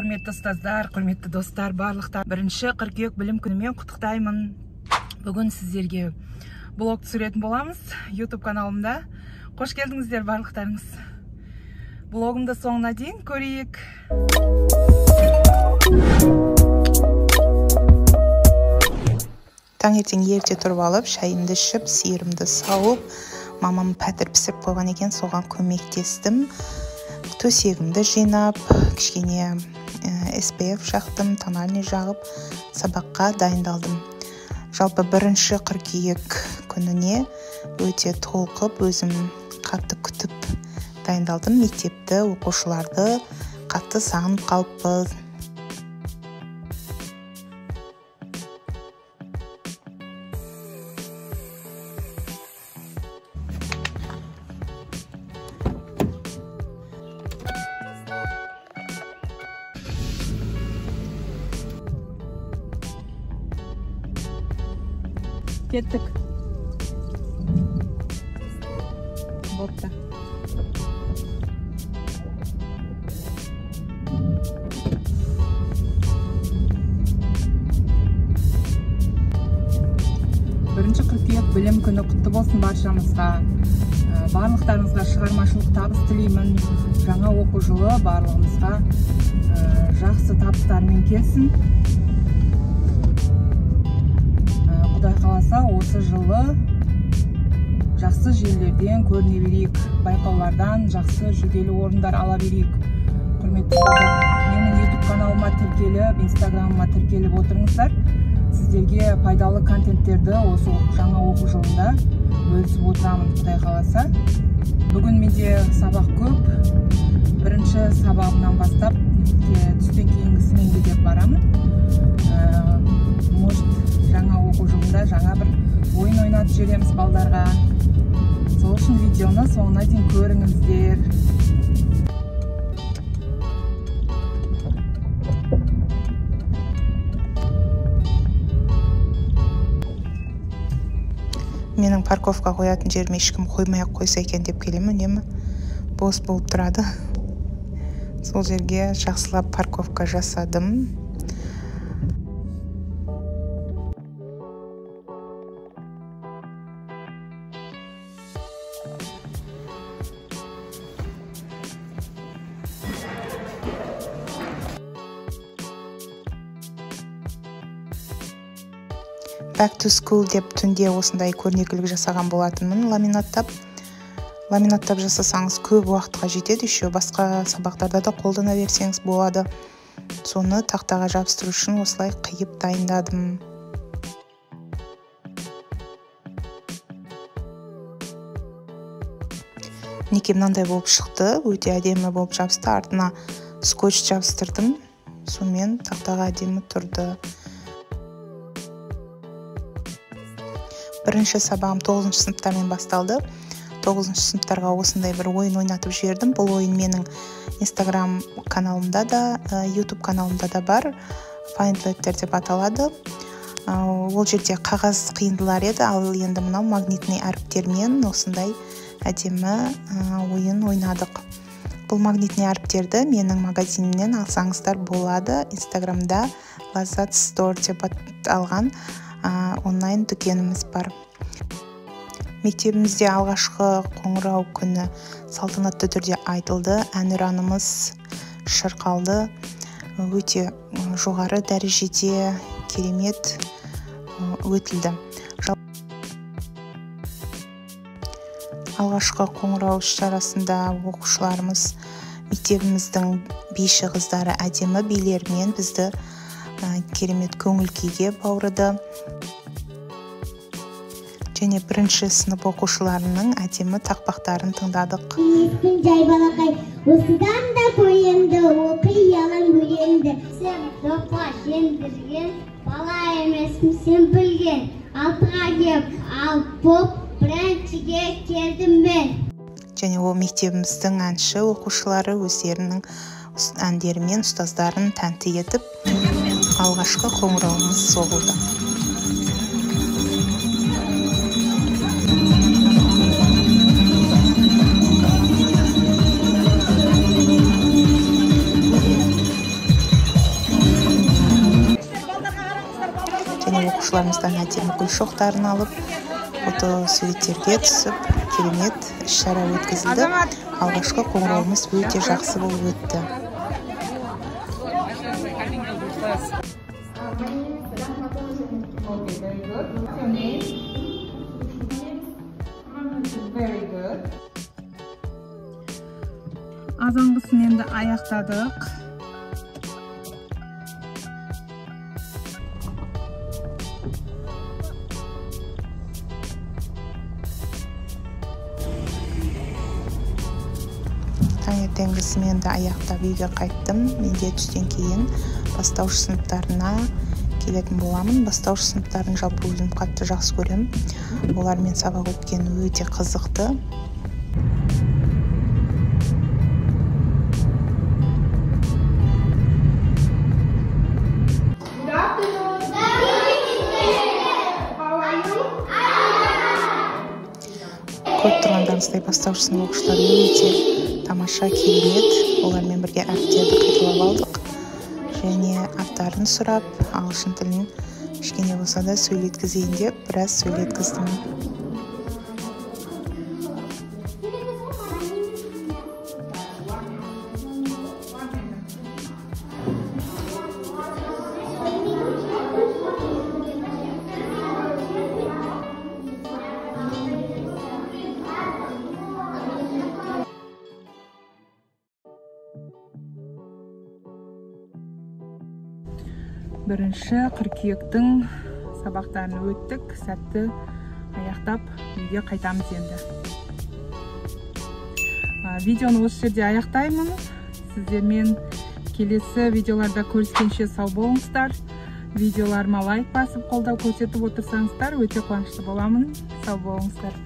Құрметті ұстаздар, құрметті достар, барлықтар 1 қыркүйек білім күнімен құттықтаймын. Бүгін сіздерге блог түсіретін боламыз YouTube каналымда. Қош келдіңіздер барлықтарыңыз. Блогымды соңына дейін көрейік. Таңертең ерте тұрып алып, шайымды ішіп, сиырымды сауып, мамам пәтір пісіріп қойған екен, соған көмектестім. Төсегімді жинап, кішкене SPF жақтым, тональный жағып, сабаққа дайындалдым. Жалпы 1 қыркүйек күніне өте толқып, өзім қатты күтіп дайындалдым. Мектепті, оқушыларды қатты сағынып қалыппыз. Кеттік. Бопта. Бірінші қыркүйек білім күні құтты болсын баршамызға. Барлықтарыңызға шығармашылық табыс тілеймін. Жаңа оқу жылы барлығымызға жақсы табыстармен келсін. Құдай қаласа, осы жылы жақсы жерлерден көріне берейік, байқаулардан жақсы жүлделі орындар ала берейік. Құрметті достар, менің YouTube каналыма тіркеліп, Instagramыма тіркеліп отырыңыздар. Сіздерге пайдалы контенттерді осы жаңа оқу жылында бөлісіп отырамын, Құдай қаласа. Бүгін менде сабақ көп. 1 сабағымнан бастап түстен кейінгі сменге деп барамын. Жаңа оқу жылында жаңа бір ойын ойнатып жүреміз балдарға. Сол үшін видеоны соңына дейін көріңіздер. Менің парковка қоятын жеріме ешкім қоймай-ақ қойса екен деп келемін, үнемі бос болып тұрады. Сол жерге жақсылап парковка жасадым. Back to school деп түнде осындай көрнекілік жасаған болатынмын, ламинаттап жасасаңыз көп уақытқа жетеді, еще басқа сабақтарда да қолдана берсеңіз болады. Соны тақтаға жабыстыру үшін осылай қиып дайындадым. Неке мынандай болып шықты, өте әдемі болып жабысты, артына скотч жабыстырдым, сонымен тақтаға әдемі тұрды. 1 сабағым 9 сыныптармен басталды. 9 сыныптарға осындай бір ойын ойнатып жібердім. Бұл ойын менің Instagram каналымда да, YouTube каналымда да бар. Find Letter деп аталады. Ол жерде қағаз қиындылар еді, ал енді мынау магнитный әріптермен осындай әдемі ойын ойнадық. Бұл магнитный әріптерді менің магазинімнен алсаңыздар болады. Instagramда Lazat Store деп алған онлайн дүкеніміз бар. Мектебімізде алғашқы қоңырау күні салтанатты түрде айтылды. Әнұранымыз шырқалды. Өте жоғары дәрежеде керемет өтілді. Алғашқы қоңырау шарасында оқушыларымыз мектебіміздің биші қыздары әдемі билермен бізді керемет көңіл күйге баурыды. Және 1 сынып оқушыларының әдемі тақпақтарын тыңдадық. Есім жай балақай, осыдан да көремді, оқи алам өлеңді. Сен допқа жеңдірген, бала емесім сен білген. Алтыға кеп, ал боп, біріншіге келдім мен. Және ол мектебіміздің әнші оқушылары өздерінің әндерімен ұстаздарын тәнті етіп, алғашқы қоңырауымыз соғылды. оқушыларымыздан әдемі гүл шоқтарын алып, фото суреттерге түсіп, керемет іс-шара өткізілді. Алғашқы қоңырауымыз өте жақсы болып өтті. Азанғысын енді аяқтадық. Таңертеңгісін енді аяқтап үйге қайттым. Менде түстен кейін бастауыш сыныптарына келетін боламын. Бастауыш сыныптарын жалпы өзім қатты жақсы көремін. Олармен сабақ өткені өте қызықты. Көріп тұрғандарыңыздай бастауыш сынып оқушылары өте тамаша, керемет. Олармен бірге әріптерді қайталап алдық. Және аттарын сұрап, ағылшын тілін кішкене болса да сөйлеткізейін деп біраз сөйлеткіздім. Бірінші қыркүйектің сабақтарын өттік, сәтті аяқтап үйге қайтамыз енді. Видеоны осы жерде аяқтаймын. Сіздермен келесі видеоларда көріскенше сау болыңыздар. Видеоларыма лайк басып, қолдау көрсетіп отырсаңыздар, өте қуанышты боламын. Сау болыңыздар.